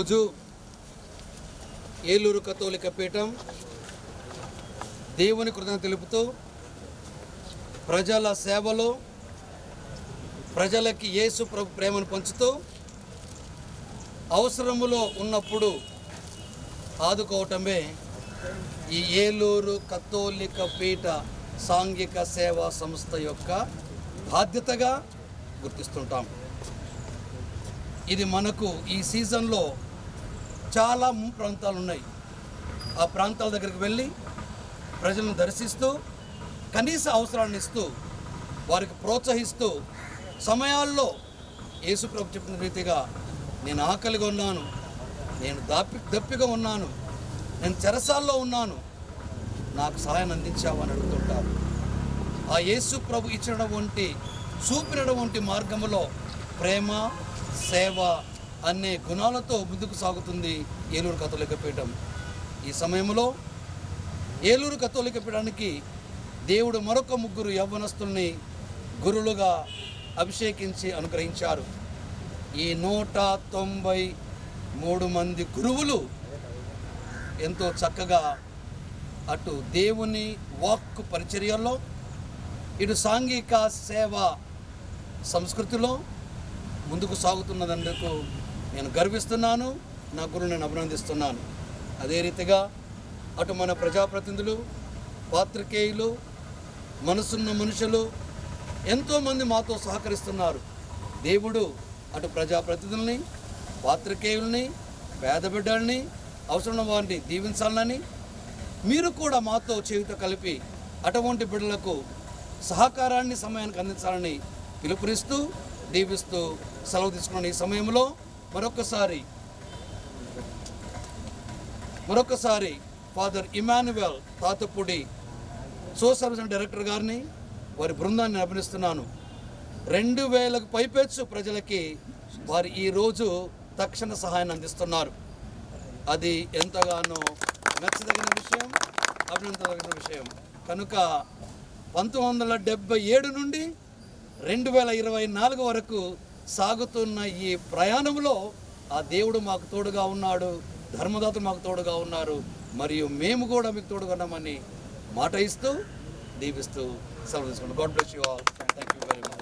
ఈరోజు ఏలూరు కథోలిక పీఠం దేవుని కృతజ్ఞత తెలుపుతూ ప్రజల సేవలో ప్రజలకి యేసు ప్రభు ప్రేమను పంచుతూ అవసరములో ఉన్నప్పుడు ఆదుకోవటమే ఈ ఏలూరు కథోలిక పీఠ సాంఘిక సేవా సంస్థ యొక్క బాధ్యతగా గుర్తిస్తుంటాం. ఇది మనకు ఈ సీజన్లో చాలా ప్రాంతాలు ఉన్నాయి. ఆ ప్రాంతాల దగ్గరికి వెళ్ళి ప్రజలను దర్శిస్తూ కనీస అవసరాన్ని ఇస్తూ వారికి ప్రోత్సహిస్తూ సమయాల్లో యేసుప్రభు చెప్పిన రీతిగా నేను ఆకలిగా ఉన్నాను, నేను దప్పిగా ఉన్నాను, నేను చెరసాల్లో ఉన్నాను, నాకు సహాయం అందించావని అడుగుతుంటారు. ఆ యేసు ప్రభు ఇచ్చినటువంటి చూపినటువంటి మార్గంలో ప్రేమ సేవ అనే గుణాలతో ముందుకు సాగుతుంది ఏలూరు కథోలిక పీఠం. ఈ సమయంలో ఏలూరు కథోలిక పీఠానికి దేవుడు మరొక 3 యవ్వనస్తుల్ని గురులుగా అభిషేకించి అనుగ్రహించారు. ఈ 193 మంది గురువులు ఎంతో చక్కగా అటు దేవుని వాక్కు పరిచర్యల్లో ఇటు సాంఘిక సేవ సంస్కృతిలో ముందుకు సాగుతున్నదందుకు నేను గర్విస్తున్నాను, నా గురువు నేను అభినందిస్తున్నాను. అదే రీతిగా అటు మన ప్రజాప్రతినిధులు, పాత్రికేయులు, మనసున్న మనుషులు ఎంతోమంది మాతో సహకరిస్తున్నారు. దేవుడు అటు ప్రజాప్రతినిధుల్ని, పాత్రికేయుల్ని, పేద బిడ్డల్ని, అవసరం వారిని దీవించాలని మీరు కూడా మాతో చేయుత కలిపి అటువంటి బిడ్డలకు సహకారాన్ని సమయానికి అందించాలని పిలుపునిస్తూ దీవిస్తూ సెలవు తీసుకున్న ఈ సమయంలో మరొకసారి ఫాదర్ ఇమాన్యుయల్ తాతపూడి సోసర్విస్ డైరెక్టర్ గారిని వారి బృందాన్ని అభినందిస్తున్నాను. 2000కు పైపెచ్చు ప్రజలకి వారు ఈరోజు తక్షణ సహాయాన్ని అందిస్తున్నారు. అది ఎంతగానో మెచ్చదగిన విషయం, అభినందదగిన విషయం. కనుక 1977 నుండి 2024 వరకు సాగుతున్న ఈ ప్రయాణంలో ఆ దేవుడు మాకు తోడుగా ఉన్నాడు, ధర్మదాత మాకు తోడుగా ఉన్నారు, మరియు మేము కూడా మీకు తోడుగా ఉన్నామని మాట ఇస్తూ దీవిస్తూ సెలవు తీసుకుంటాం. God bless you all. Thank you very much.